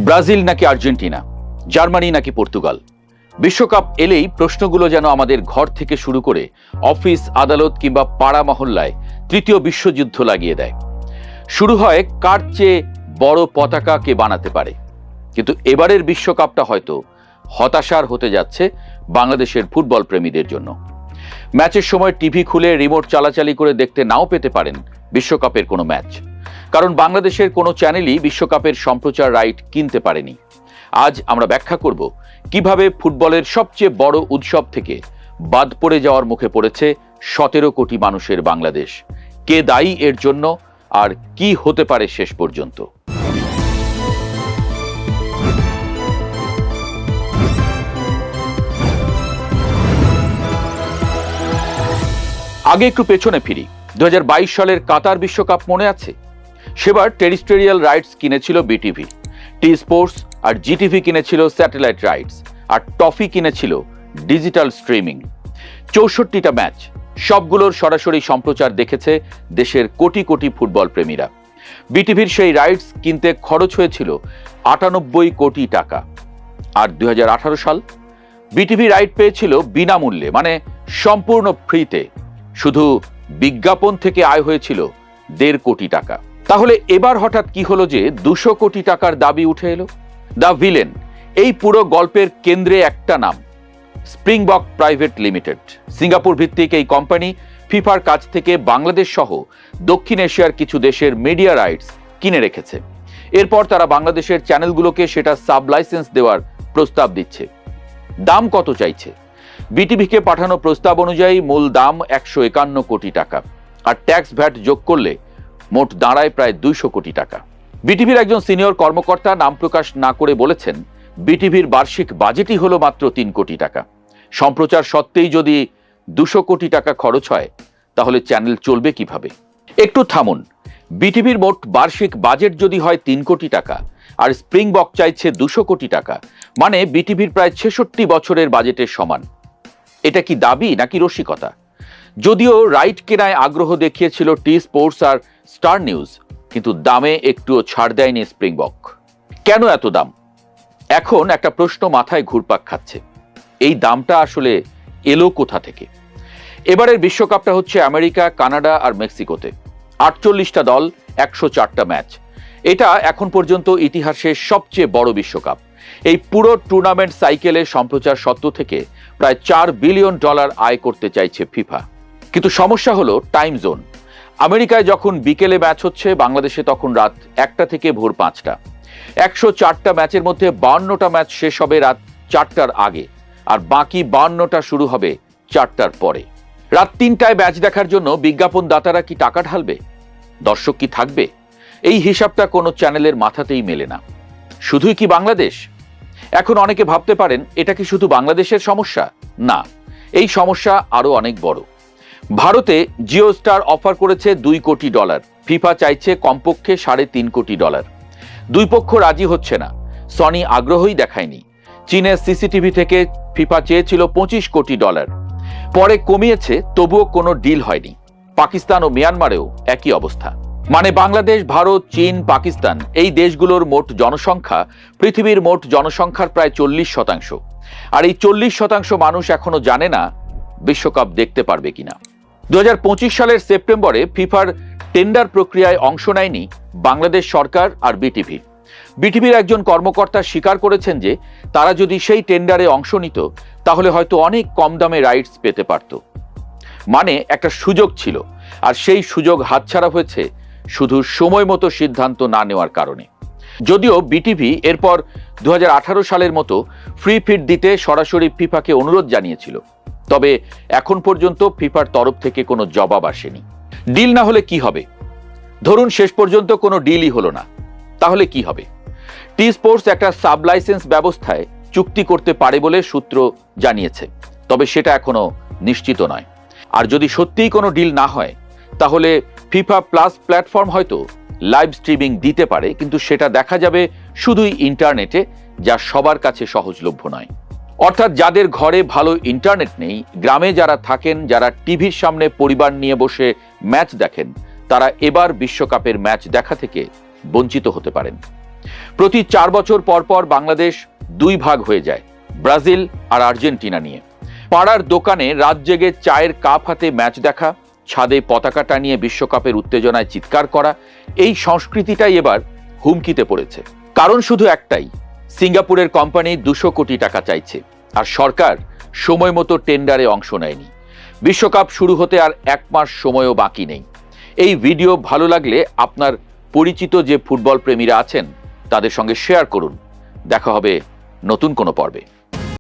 Brazil নাকি Argentina, Germany নাকি Portugal, বিশ্বকাপ এলেই প্রশ্নগুলো যেন আমাদের ঘর থেকে শুরু করে অফিস, আদালত কিংবা পাড়া মহল্লায় তৃতীয় বিশ্বযুদ্ধ লাগিয়ে দেয়। শুরু হয় কার চেয়ে বড় পতাকা কে বানাতে পারে। কিন্তু এবারের বিশ্বকাপটা হয়তো হতাশার হতে যাচ্ছে বাংলাদেশের ফুটবল প্রেমীদের জন্য। ম্যাচের সময় টিভি খুলে রিমোট চালাচালি করে দেখতে নাও পেতে পারেন বিশ্বকাপের কোনো ম্যাচ, কারণ বাংলাদেশের কোনো চ্যানেলই বিশ্বকাপের সম্প্রচার রাইট কিনতে পারেনি। আজ আমরা ব্যাখ্যা করব কিভাবে ফুটবলের সবচেয়ে বড় উৎসব থেকে বাদ পড়ে যাওয়ার মুখে পড়েছে 17 কোটি মানুষের বাংলাদেশ, কে দায়ী এর জন্য, আর কি হতে পারে শেষ পর্যন্ত। আগে একটু পেছনে ফিরি। 2022 সালের কাতার বিশ্বকাপ মনে আছে? সেবার টেরিস্টেরিয়াল রাইটস কিনেছিল বিটিভি, টি স্পোর্টস আর জিটিভি কিনেছিল স্যাটেলাইট রাইটস, আর টফি কিনেছিল ডিজিটাল স্ট্রিমিং। 64টা ম্যাচ, সবগুলোর সরাসরি সম্প্রচার দেখেছে দেশের কোটি কোটি ফুটবল প্রেমীরা। বিটিভির সেই রাইটস কিনতে খরচ হয়েছিল 98 কোটি টাকা। আর 2018 সাল বিটিভি রাইট পেয়েছিল বিনামূল্যে, মানে সম্পূর্ণ ফ্রিতে। শুধু বিজ্ঞাপন থেকে আয় হয়েছিল 1.5 কোটি টাকা। তাহলে এবার হঠাৎ কি হলো যে 200 কোটি টাকার দাবি উঠে এলো? দ্য ভিলেন, এই পুরো গল্পের কেন্দ্রে একটা নাম, স্প্রিংবক প্রাইভেট লিমিটেড। সিঙ্গাপুর ভিত্তিক এই কোম্পানি ফিফার কাছ থেকে বাংলাদেশ সহ দক্ষিণ এশিয়ার কিছু দেশের মিডিয়া রাইটস কিনে রেখেছে। এরপর তারা বাংলাদেশের চ্যানেলগুলোকে সেটা সাব লাইসেন্স দেওয়ার প্রস্তাব দিচ্ছে। দাম কত চাইছে? বিটিভিকে পাঠানো প্রস্তাব অনুযায়ী মূল দাম 151 কোটি টাকা, আর ট্যাক্স ভ্যাট যোগ করলে মোট দাঁড়ায় প্রায় 200 কোটি টাকা। বিটিভির একজন সিনিয়র কর্মকর্তা নাম প্রকাশ না করে বলেছেন, বিটিভির বার্ষিক বাজেটই হলো মাত্র 3 কোটি টাকা। সম্প্রচার সত্ত্বেই যদি 200 কোটি টাকা খরচ হয়, তাহলে চ্যানেল চলবে কিভাবে? একটু থামুন। বিটিভির মোট বার্ষিক বাজেট যদি হয় 3 কোটি টাকা, আর স্প্রিংবক চাইছে 200 কোটি টাকা, মানে বিটিভির প্রায় 66 বছরের বাজেটের সমান। এটা কি দাবি নাকি রসিকতা? যদিও রাইট কেনায় আগ্রহ দেখিয়েছিল টি স্পোর্টস আর স্টার নিউজ, কিন্তু দামে একটুও ছাড় দেয়নি স্প্রিংবক। কেন এত দাম? এখন একটা প্রশ্ন মাথায় ঘুরপাক খাচ্ছে, এই দামটা আসলে এলো কোথা থেকে? এবারের বিশ্বকাপটা হচ্ছে আমেরিকা, কানাডা আর মেক্সিকোতে। 48টা দল, 104টা ম্যাচ। এটা এখন পর্যন্ত ইতিহাসের সবচেয়ে বড় বিশ্বকাপ। এই পুরো টুর্নামেন্ট সাইকেলে সম্প্রচার সত্ত্ব থেকে প্রায় $4 বিলিয়ন আয় করতে চাইছে ফিফা। কিন্তু সমস্যা হলো টাইম জোন। আমেরিকায় যখন বিকেলে ম্যাচ হচ্ছে, বাংলাদেশে তখন রাত 1টা থেকে ভোর 5টা। 104টা ম্যাচের মধ্যে 52টা ম্যাচ শেষ হবে রাত 4টার আগে, আর বাকি 52টা শুরু হবে 4টার পরে। রাত 3টায় ম্যাচ দেখার জন্য বিজ্ঞাপন দাতারা কি টাকা ঢালবে? দর্শক কি থাকবে? এই হিসাবটা কোনো চ্যানেলের মাথাতেই মেলে না। শুধুই কি বাংলাদেশ? এখন অনেকে ভাবতে পারেন, এটা কি শুধু বাংলাদেশের সমস্যা? না, এই সমস্যা আরো অনেক বড়। ভারতে জিও স্টার অফার করেছে $2 কোটি, ফিফা চাইছে কমপক্ষে $3.5 কোটি। দুই পক্ষ রাজি হচ্ছে না, সনি আগ্রহই দেখায়নি। চীনের সিসিটিভি থেকে ফিফা চেয়েছিল $25 কোটি, পরে কমিয়েছে, তবুও কোনো ডিল হয়নি। পাকিস্তান ও মিয়ানমারেও একই অবস্থা। মানে বাংলাদেশ, ভারত, চীন, পাকিস্তান এই দেশগুলোর মোট জনসংখ্যা পৃথিবীর মোট জনসংখ্যার প্রায় 40%। আর এই 40% মানুষ এখনো জানে না বিশ্বকাপ দেখতে পারবে কিনা। 2025 সালের সেপ্টেম্বরে ফিফার টেন্ডার প্রক্রিয়ায় অংশ নেয়নি বাংলাদেশ সরকার আর বিটিভি। বিটিভির একজন কর্মকর্তা স্বীকার করেছেন যে তারা যদি সেই টেন্ডারে অংশ নিত, তাহলে হয়তো অনেক কম দামে রাইটস পেতে পারত। মানে একটা সুযোগ ছিল, আর সেই সুযোগ হাতছাড়া হয়েছে শুধু সময় মতো সিদ্ধান্ত না নেওয়ার কারণে। যদিও বিটিভি এরপর 2018 সালের মতো ফ্রি ফিড দিতে সরাসরি ফিফাকে অনুরোধ জানিয়েছিল, তবে এখন পর্যন্ত ফিফার তরফ থেকে কোনো জবাব আসেনি। ডিল না হলে কি হবে? ধরুন শেষ পর্যন্ত কোনো ডিলই হলো না, তাহলে কি হবে? টি স্পোর্টস একটা সাব লাইসেন্স ব্যবস্থায় চুক্তি করতে পারে বলে সূত্র জানিয়েছে, তবে সেটা এখনো নিশ্চিত নয়। আর যদি সত্যিই কোনো ডিল না হয়, তাহলে ফিফা প্লাস প্ল্যাটফর্ম হয়তো লাইভ স্ট্রিমিং দিতে পারে, কিন্তু সেটা দেখা যাবে শুধুই ইন্টারনেটে, যা সবার কাছে সহজলভ্য নয়। অর্থাৎ যাদের ঘরে ভালো ইন্টারনেট নেই, গ্রামে যারা থাকেন, যারা টিভির সামনে পরিবার নিয়ে বসে ম্যাচ দেখেন, তারা এবার বিশ্বকাপের ম্যাচ দেখা থেকে বঞ্চিত হতে পারেন। প্রতি 4 বছর পর পর বাংলাদেশ 2 ভাগ হয়ে যায়, ব্রাজিল আর আর্জেন্টিনা নিয়ে। পাড়ার দোকানে রাত জেগে চায়ের কাপ হাতে ম্যাচ দেখা, ছাদে পতাকা টানিয়ে বিশ্বকাপের উত্তেজনায় চিৎকার করা, এই সংস্কৃতিটাই এবার হুমকিতে পড়েছে। কারণ শুধু একটাই, সিঙ্গাপুরের কোম্পানি 200 কোটি টাকা চাইছে, আর সরকার সময় মতো টেন্ডারে অংশ নেয়নি। বিশ্বকাপ শুরু হতে আর 1 মাস সময়ও বাকি নেই। এই ভিডিও ভালো লাগলে আপনার পরিচিত যে ফুটবল প্রেমীরা আছেন তাদের সঙ্গে শেয়ার করুন। দেখা হবে নতুন কোনো পর্বে।